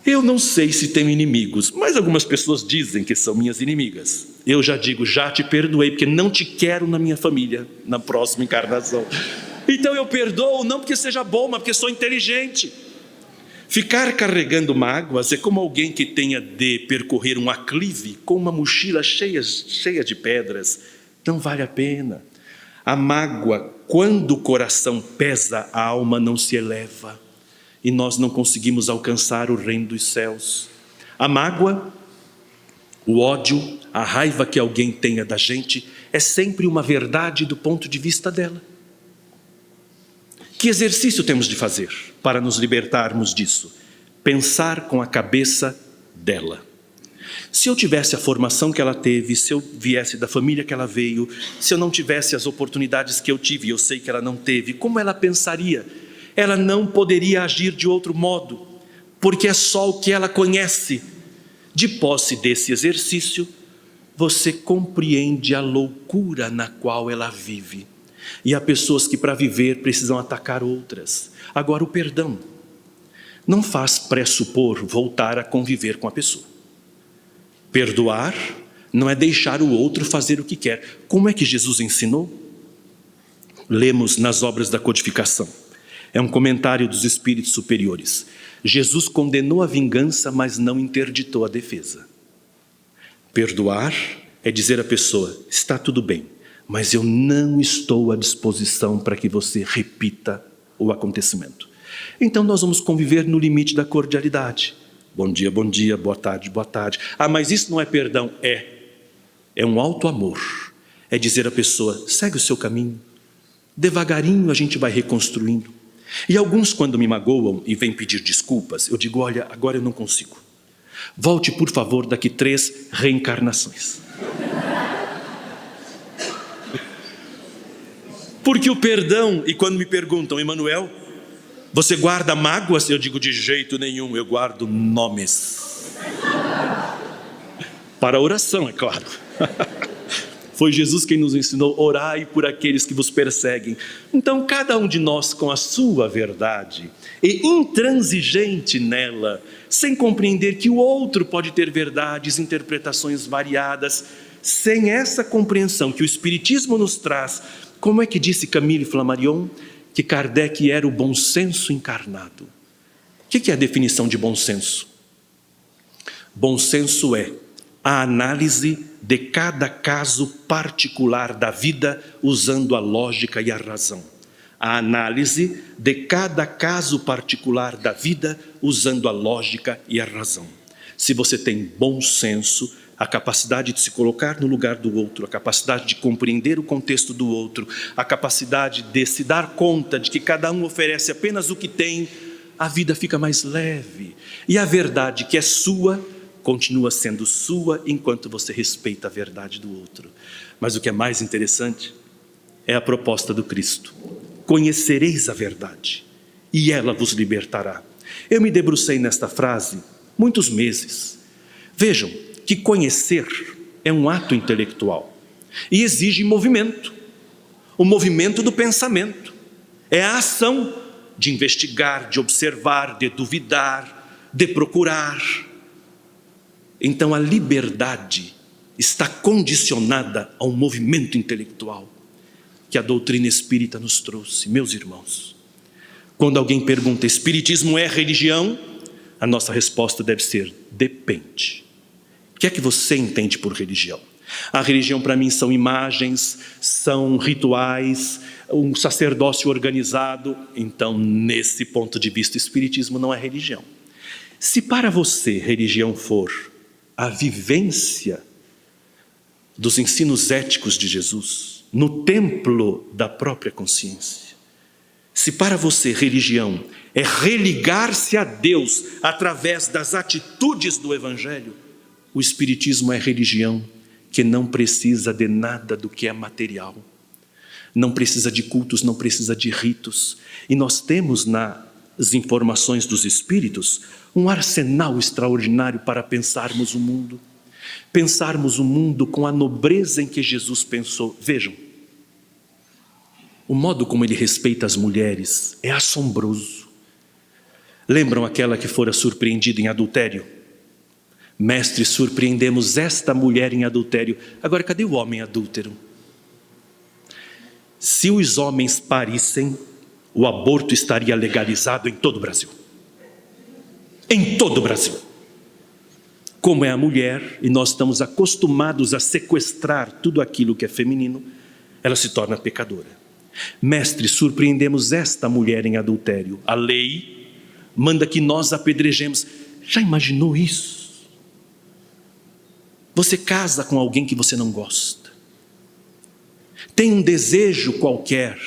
Eu não sei se tenho inimigos, mas algumas pessoas dizem que são minhas inimigas. Eu já digo, já te perdoei, porque não te quero na minha família, na próxima encarnação. Então eu perdoo, não porque seja bom, mas porque sou inteligente. Ficar carregando mágoas é como alguém que tenha de percorrer um aclive com uma mochila cheia de pedras. Não vale a pena. A mágoa, quando o coração pesa, a alma não se eleva. E nós não conseguimos alcançar o reino dos céus. A mágoa, o ódio, a raiva que alguém tenha da gente, é sempre uma verdade do ponto de vista dela. Que exercício temos de fazer para nos libertarmos disso? Pensar com a cabeça dela. Se eu tivesse a formação que ela teve, se eu viesse da família que ela veio, se eu não tivesse as oportunidades que eu tive, e eu sei que ela não teve, como ela pensaria? Ela não poderia agir de outro modo, porque é só o que ela conhece. De posse desse exercício, você compreende a loucura na qual ela vive. E há pessoas que para viver precisam atacar outras. Agora o perdão não faz pressupor voltar a conviver com a pessoa. Perdoar não é deixar o outro fazer o que quer. Como é que Jesus ensinou? Lemos nas obras da codificação. É um comentário dos espíritos superiores. Jesus condenou a vingança, mas não interditou a defesa. Perdoar é dizer à pessoa, está tudo bem, mas eu não estou à disposição para que você repita o acontecimento. Então nós vamos conviver no limite da cordialidade. Bom dia, boa tarde, boa tarde. Ah, mas isso não é perdão? É um alto amor. É dizer à pessoa, segue o seu caminho. Devagarinho a gente vai reconstruindo. E alguns, quando me magoam e vêm pedir desculpas, eu digo, olha, agora eu não consigo. Volte, por favor, daqui 3 reencarnações. Porque o perdão, e quando me perguntam, Emanuel, você guarda mágoas? Eu digo, de jeito nenhum, eu guardo nomes. Para a oração, é claro. Foi Jesus quem nos ensinou, orai por aqueles que vos perseguem. Então, cada um de nós com a sua verdade, e intransigente nela, sem compreender que o outro pode ter verdades, interpretações variadas, sem essa compreensão que o Espiritismo nos traz, Como é que disse Camille Flammarion que Kardec era o bom senso encarnado? O que é a definição de bom senso? Bom senso é a análise de cada caso particular da vida usando a lógica e a razão. A análise de cada caso particular da vida usando a lógica e a razão. Se você tem bom senso, a capacidade de se colocar no lugar do outro, a capacidade de compreender o contexto do outro, a capacidade de se dar conta de que cada um oferece apenas o que tem, a vida fica mais leve. E a verdade que é sua, continua sendo sua enquanto você respeita a verdade do outro. Mas o que é mais interessante é a proposta do Cristo. Conhecereis a verdade, e ela vos libertará. Eu me debrucei nesta frase muitos meses. Vejam que conhecer é um ato intelectual e exige movimento. O movimento do pensamento é a ação de investigar, de observar, de duvidar, de procurar. Então a liberdade está condicionada a um movimento intelectual que a doutrina espírita nos trouxe. Meus irmãos, quando alguém pergunta, espiritismo é religião? A nossa resposta deve ser, depende. O que é que você entende por religião? A religião para mim são imagens, são rituais, um sacerdócio organizado. Então, nesse ponto de vista, o espiritismo não é religião. Se para você religião for a vivência dos ensinos éticos de Jesus, no templo da própria consciência, se para você religião é religar-se a Deus através das atitudes do Evangelho, o espiritismo é religião que não precisa de nada do que é material, não precisa de cultos, não precisa de ritos. E nós temos nas informações dos espíritos um arsenal extraordinário para pensarmos o mundo. Pensarmos o mundo com a nobreza em que Jesus pensou. Vejam, o modo como ele respeita as mulheres é assombroso. Lembram aquela que fora surpreendida em adultério? Mestre, surpreendemos esta mulher em adultério. Agora, cadê o homem adúltero? Se os homens parissem, o aborto estaria legalizado em todo o Brasil. Em todo o Brasil. Como é a mulher, e nós estamos acostumados a sequestrar tudo aquilo que é feminino, ela se torna pecadora. Mestre, surpreendemos esta mulher em adultério. A lei manda que nós apedrejemos. Já imaginou isso? Você casa com alguém que você não gosta, tem um desejo qualquer,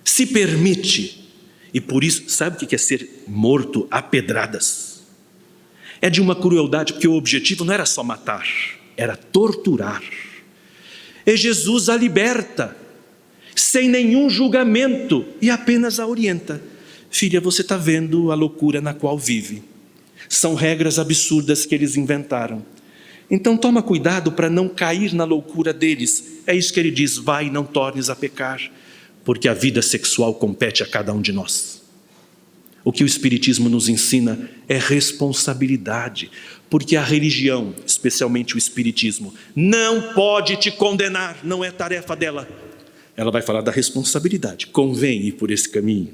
se permite, e por isso, sabe o que é ser morto a pedradas? É de uma crueldade, porque o objetivo não era só matar, era torturar. E Jesus a liberta, sem nenhum julgamento, e apenas a orienta. Filha, você está vendo a loucura na qual vive. São regras absurdas que eles inventaram. Então toma cuidado para não cair na loucura deles. É isso que ele diz, vai e não tornes a pecar, porque a vida sexual compete a cada um de nós. O que o Espiritismo nos ensina é responsabilidade, porque a religião, especialmente o Espiritismo, não pode te condenar, não é tarefa dela. Ela vai falar da responsabilidade, convém ir por esse caminho.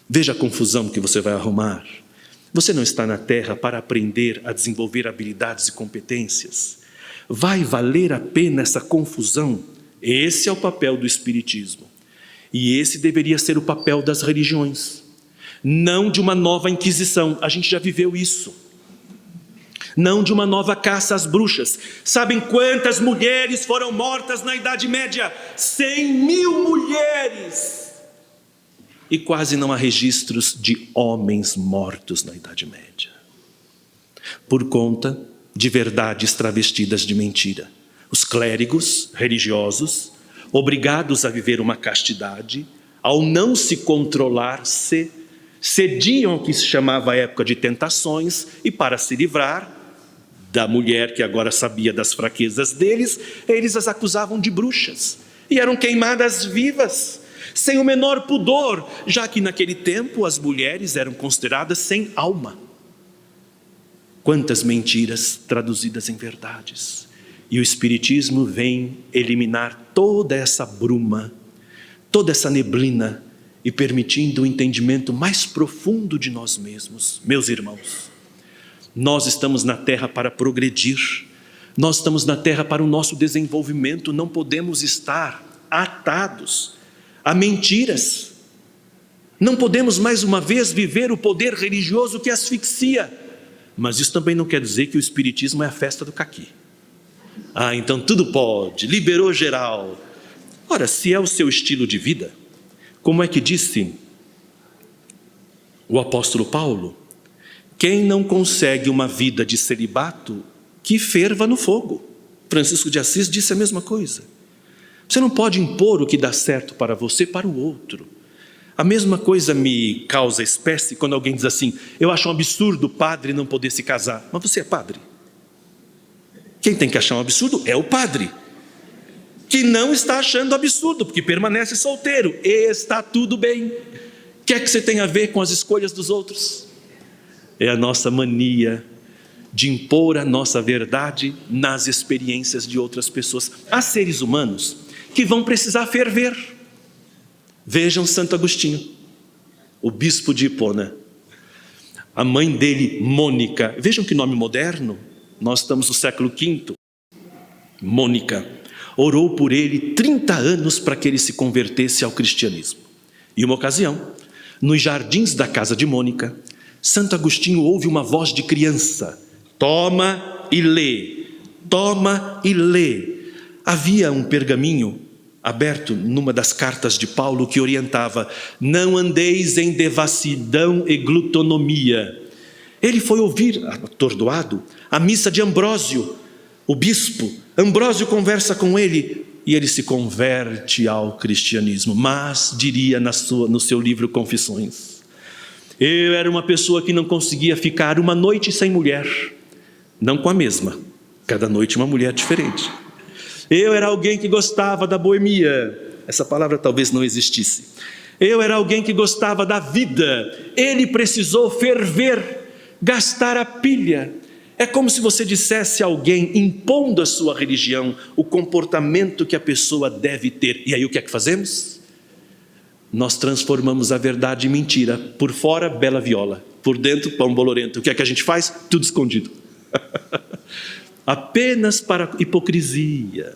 Veja a confusão que você vai arrumar. Você não está na Terra para aprender a desenvolver habilidades e competências. Vai valer a pena essa confusão? Esse é o papel do Espiritismo. E esse deveria ser o papel das religiões. Não de uma nova Inquisição, a gente já viveu isso. Não de uma nova caça às bruxas. Sabem quantas mulheres foram mortas na Idade Média? 100.000 mulheres! E quase não há registros de homens mortos na Idade Média, por conta de verdades travestidas de mentira. Os clérigos religiosos, obrigados a viver uma castidade, ao não se controlar, cediam ao que se chamava a época de tentações, e para se livrar da mulher que agora sabia das fraquezas deles, eles as acusavam de bruxas, e eram queimadas vivas, sem o menor pudor, já que naquele tempo as mulheres eram consideradas sem alma. Quantas mentiras traduzidas em verdades. E o Espiritismo vem eliminar toda essa bruma, toda essa neblina e permitindo o entendimento mais profundo de nós mesmos. Meus irmãos, nós estamos na Terra para progredir, nós estamos na Terra para o nosso desenvolvimento, não podemos estar atados a mentiras. Não podemos mais uma vez viver o poder religioso que asfixia. Mas isso também não quer dizer que o Espiritismo é a festa do caqui. Então tudo pode, liberou geral. Ora, se é o seu estilo de vida, como é que disse o apóstolo Paulo? Quem não consegue uma vida de celibato, que ferva no fogo. Francisco de Assis disse a mesma coisa. Você não pode impor o que dá certo para você para o outro. A mesma coisa me causa espécie quando alguém diz assim: eu acho um absurdo o padre não poder se casar. Mas você é padre. Quem tem que achar um absurdo é o padre, que não está achando absurdo, porque permanece solteiro, e está tudo bem. O que é que você tem a ver com as escolhas dos outros? É a nossa mania de impor a nossa verdade nas experiências de outras pessoas. Há seres humanos que vão precisar ferver. Vejam Santo Agostinho, o bispo de Hipona. A mãe dele, Mônica, vejam que nome moderno, nós estamos no século V. Mônica orou por ele 30 anos para que ele se convertesse ao cristianismo. E uma ocasião, nos jardins da casa de Mônica, Santo Agostinho ouve uma voz de criança: toma e lê, toma e lê. Havia um pergaminho aberto numa das cartas de Paulo que orientava: não andeis em devassidão e glutonomia. Ele foi ouvir, atordoado, a missa de Ambrósio, o bispo. Ambrósio conversa com ele e ele se converte ao cristianismo. Mas, diria no seu livro Confissões, eu era uma pessoa que não conseguia ficar uma noite sem mulher. Não com a mesma, cada noite uma mulher diferente. Eu era alguém que gostava da boemia. Essa palavra talvez não existisse. Eu era alguém que gostava da vida. Ele precisou ferver, gastar a pilha. É como se você dissesse a alguém, impondo a sua religião, o comportamento que a pessoa deve ter. E aí o que é que fazemos? Nós transformamos a verdade em mentira. Por fora, bela viola. Por dentro, pão bolorento. O que é que a gente faz? Tudo escondido. Apenas para hipocrisia.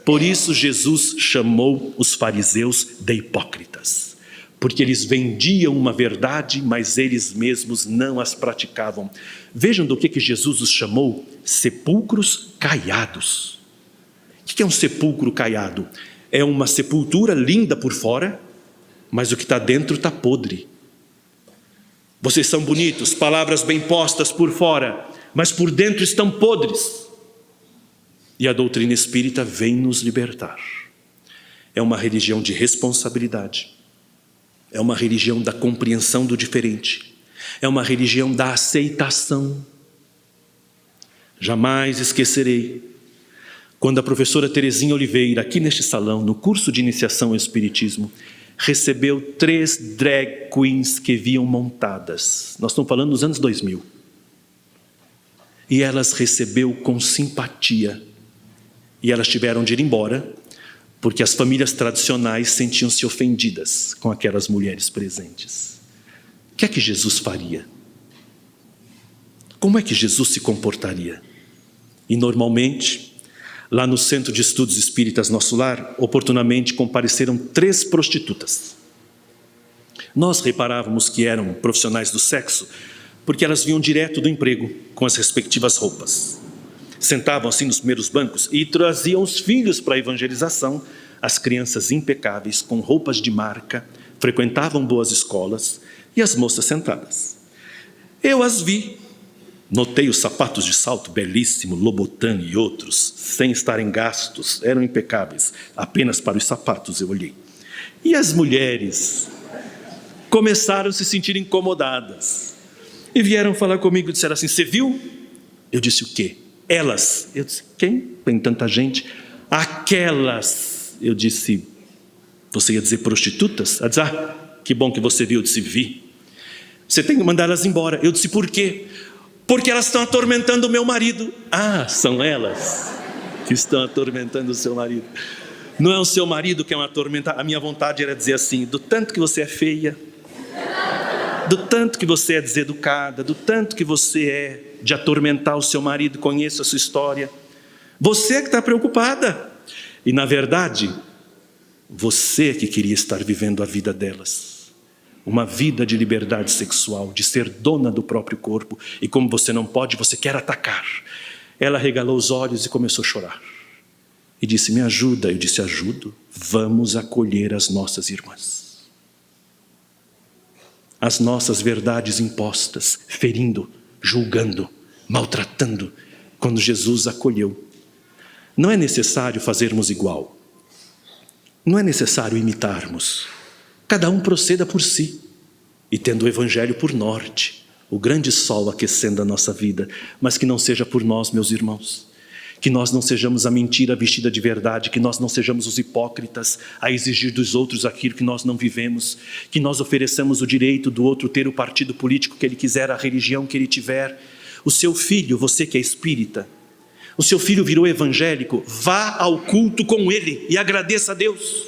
Por isso Jesus chamou os fariseus de hipócritas, porque eles vendiam uma verdade, mas eles mesmos não as praticavam. Vejam do que Jesus os chamou: sepulcros caiados. O que é um sepulcro caiado? É uma sepultura linda por fora, mas o que está dentro está podre. Vocês são bonitos, palavras bem postas por fora, mas por dentro estão podres. E a doutrina espírita vem nos libertar. É uma religião de responsabilidade. É uma religião da compreensão do diferente. É uma religião da aceitação. Jamais esquecerei quando a professora Terezinha Oliveira, aqui neste salão, no curso de iniciação ao Espiritismo, recebeu 3 drag queens que viam montadas. Nós estamos falando dos anos 2000. E elas recebeu com simpatia. E elas tiveram de ir embora, porque as famílias tradicionais sentiam-se ofendidas com aquelas mulheres presentes. O que é que Jesus faria? Como é que Jesus se comportaria? E normalmente, lá no Centro de Estudos Espíritas Nosso Lar, oportunamente compareceram 3 prostitutas. Nós reparávamos que eram profissionais do sexo, porque elas vinham direto do emprego, com as respectivas roupas. Sentavam assim nos primeiros bancos e traziam os filhos para a evangelização, as crianças impecáveis, com roupas de marca, frequentavam boas escolas, e as moças sentadas. Eu as vi, notei os sapatos de salto belíssimo, Lobotan e outros, sem estarem gastos, eram impecáveis, apenas para os sapatos eu olhei. E as mulheres começaram a se sentir incomodadas, e vieram falar comigo e disseram assim: você viu? Eu disse: o quê? Elas. Eu disse: quem? Tem tanta gente. Aquelas. Eu disse: você ia dizer prostitutas? Ela disse: que bom que você viu. Eu disse: vi. Você tem que mandar elas embora. Eu disse: por quê? Porque elas estão atormentando o meu marido. São elas. que estão atormentando o seu marido. Não é o seu marido que é um atormentado. A minha vontade era dizer assim: do tanto que você é feia, do tanto que você é deseducada, do tanto que você é de atormentar o seu marido, conheço a sua história. Você é que está preocupada. E na verdade, você que queria estar vivendo a vida delas. Uma vida de liberdade sexual, de ser dona do próprio corpo. E como você não pode, você quer atacar. Ela regalou os olhos e começou a chorar. E disse: me ajuda. Eu disse: ajudo. Vamos acolher as nossas irmãs. As nossas verdades impostas, ferindo, julgando, maltratando, quando Jesus acolheu. Não é necessário fazermos igual. Não é necessário imitarmos. Cada um proceda por si. E tendo o Evangelho por norte, o grande sol aquecendo a nossa vida, mas que não seja por nós, meus irmãos. Que nós não sejamos a mentira vestida de verdade, que nós não sejamos os hipócritas a exigir dos outros aquilo que nós não vivemos, que nós ofereçamos o direito do outro ter o partido político que ele quiser, a religião que ele tiver. O seu filho, você que é espírita, o seu filho virou evangélico, vá ao culto com ele e agradeça a Deus.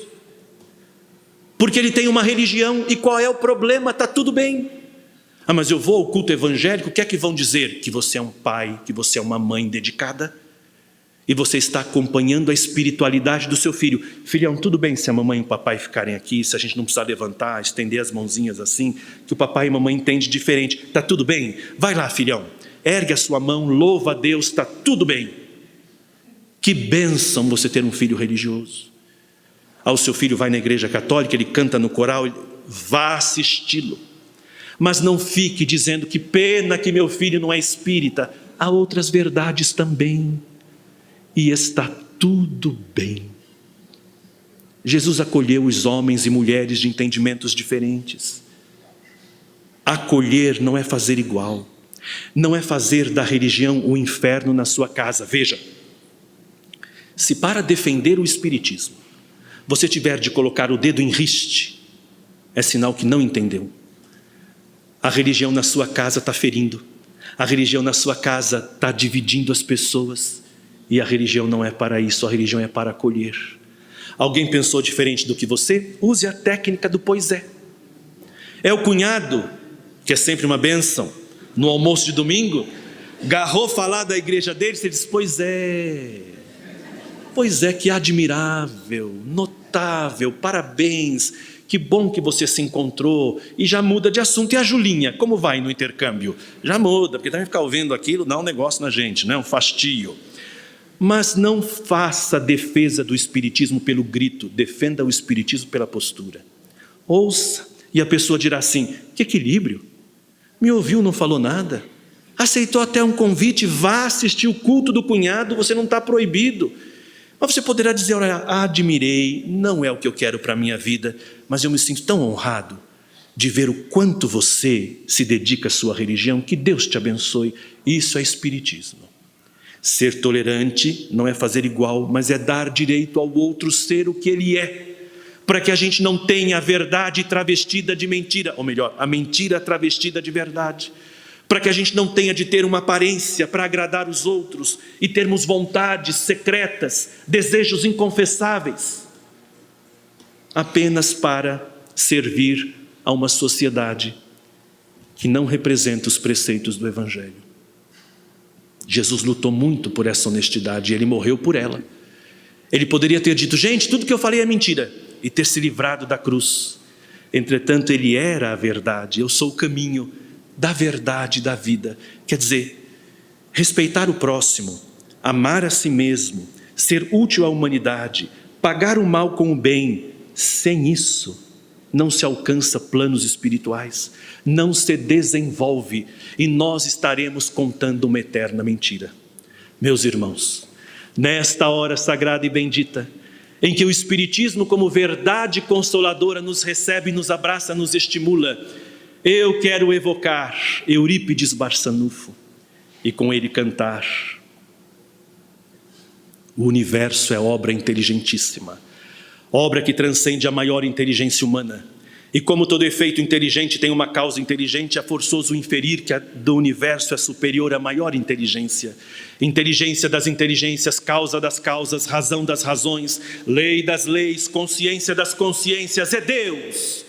Porque ele tem uma religião e qual é o problema? Está tudo bem. Ah, mas eu vou ao culto evangélico, o que é que vão dizer? Que você é um pai, que você é uma mãe dedicada. E você está acompanhando a espiritualidade do seu filho. Filhão, tudo bem se a mamãe e o papai ficarem aqui, se a gente não precisar levantar, estender as mãozinhas assim, que o papai e a mamãe entendem diferente. Está tudo bem? Vai lá, filhão. Ergue a sua mão, louva a Deus, está tudo bem. Que bênção você ter um filho religioso. O seu filho vai na igreja católica, ele canta no coral, vá assisti-lo. Mas não fique dizendo: que pena que meu filho não é espírita. Há outras verdades também. E está tudo bem. Jesus acolheu os homens e mulheres de entendimentos diferentes. Acolher não é fazer igual. Não é fazer da religião o inferno na sua casa. Veja, se para defender o espiritismo você tiver de colocar o dedo em riste, é sinal que não entendeu. A religião na sua casa está ferindo. A religião na sua casa está dividindo as pessoas. E a religião não é para isso, a religião é para acolher. Alguém pensou diferente do que você? Use a técnica do pois é. É o cunhado, que é sempre uma bênção, no almoço de domingo, garrou falar da igreja dele, você diz: pois é, que admirável, notável, parabéns, que bom que você se encontrou, e já muda de assunto. E a Julinha, como vai no intercâmbio? Já muda, porque também ficar ouvindo aquilo dá um negócio na gente, né? Um fastio. Mas não faça defesa do espiritismo pelo grito, defenda o espiritismo pela postura. Ouça, e a pessoa dirá assim: que equilíbrio, me ouviu, não falou nada, aceitou até um convite, vá assistir o culto do cunhado, você não está proibido. Mas você poderá dizer: olha, admirei, não é o que eu quero para a minha vida, mas eu me sinto tão honrado de ver o quanto você se dedica à sua religião, que Deus te abençoe. Isso é espiritismo. Ser tolerante não é fazer igual, mas é dar direito ao outro ser o que ele é, para que a gente não tenha a verdade travestida de mentira, ou melhor, a mentira travestida de verdade, para que a gente não tenha de ter uma aparência para agradar os outros e termos vontades secretas, desejos inconfessáveis, apenas para servir a uma sociedade que não representa os preceitos do Evangelho. Jesus lutou muito por essa honestidade e ele morreu por ela. Ele poderia ter dito: gente, tudo que eu falei é mentira, e ter se livrado da cruz. Entretanto, ele era a verdade. Eu sou o caminho da verdade e da vida. Quer dizer, respeitar o próximo, amar a si mesmo, ser útil à humanidade, pagar o mal com o bem. Sem isso não se alcança planos espirituais, não se desenvolve, e nós estaremos contando uma eterna mentira. Meus irmãos, nesta hora sagrada e bendita, em que o Espiritismo como verdade consoladora nos recebe, nos abraça, nos estimula, eu quero evocar Eurípides Barçanufo e com ele cantar: o universo é obra inteligentíssima, obra que transcende a maior inteligência humana, E como todo efeito inteligente tem uma causa inteligente, é forçoso inferir que a do universo é superior à maior inteligência. Inteligência das inteligências, causa das causas, razão das razões, lei das leis, consciência das consciências. É Deus,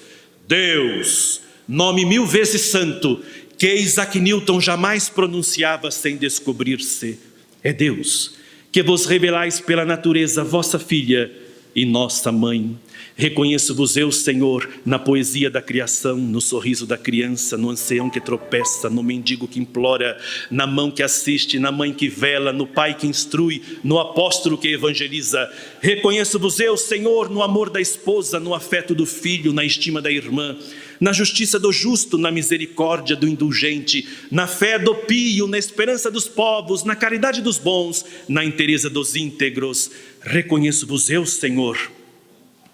Deus, nome 1000 vezes santo, que Isaac Newton jamais pronunciava sem descobrir-se. É Deus, que vos revelais pela natureza, vossa filha e nossa mãe. Reconheço-vos eu, Senhor, na poesia da criação, no sorriso da criança, no ancião que tropeça, no mendigo que implora, na mão que assiste, na mãe que vela, no pai que instrui, no apóstolo que evangeliza. Reconheço-vos eu, Senhor, no amor da esposa, no afeto do filho, na estima da irmã, na justiça do justo, na misericórdia do indulgente, na fé do pio, na esperança dos povos, na caridade dos bons, na inteireza dos íntegros. Reconheço-vos eu, Senhor,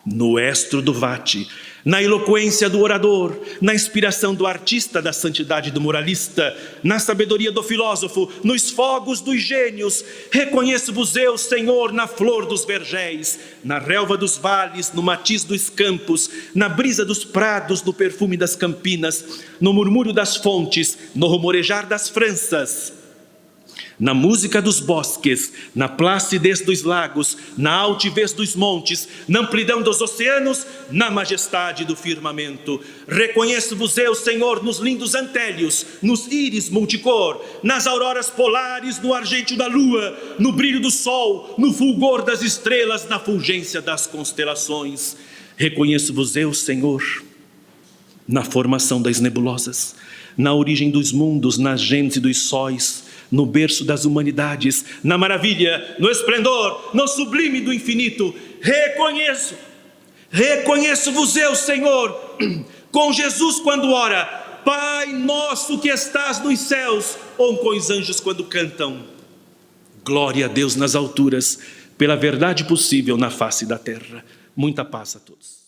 no estro do vate, na eloquência do orador, na inspiração do artista, da santidade do moralista, na sabedoria do filósofo, nos fogos dos gênios. Reconheço-vos eu, Senhor, na flor dos vergéis, na relva dos vales, no matiz dos campos, na brisa dos prados, no perfume das campinas, no murmúrio das fontes, no rumorejar das franças, na música dos bosques, na placidez dos lagos, na altivez dos montes, na amplidão dos oceanos, na majestade do firmamento. Reconheço-vos eu, Senhor, nos lindos antélios, nos íris multicor, nas auroras polares, no argêntio da lua, no brilho do sol, no fulgor das estrelas, na fulgência das constelações. Reconheço-vos eu, Senhor, na formação das nebulosas, na origem dos mundos, na gênese dos sóis, no berço das humanidades, na maravilha, no esplendor, no sublime do infinito. Reconheço-vos eu, Senhor, com Jesus quando ora, Pai nosso que estás nos céus, ou com os anjos quando cantam. Glória a Deus nas alturas, pela verdade possível na face da terra. Muita paz a todos.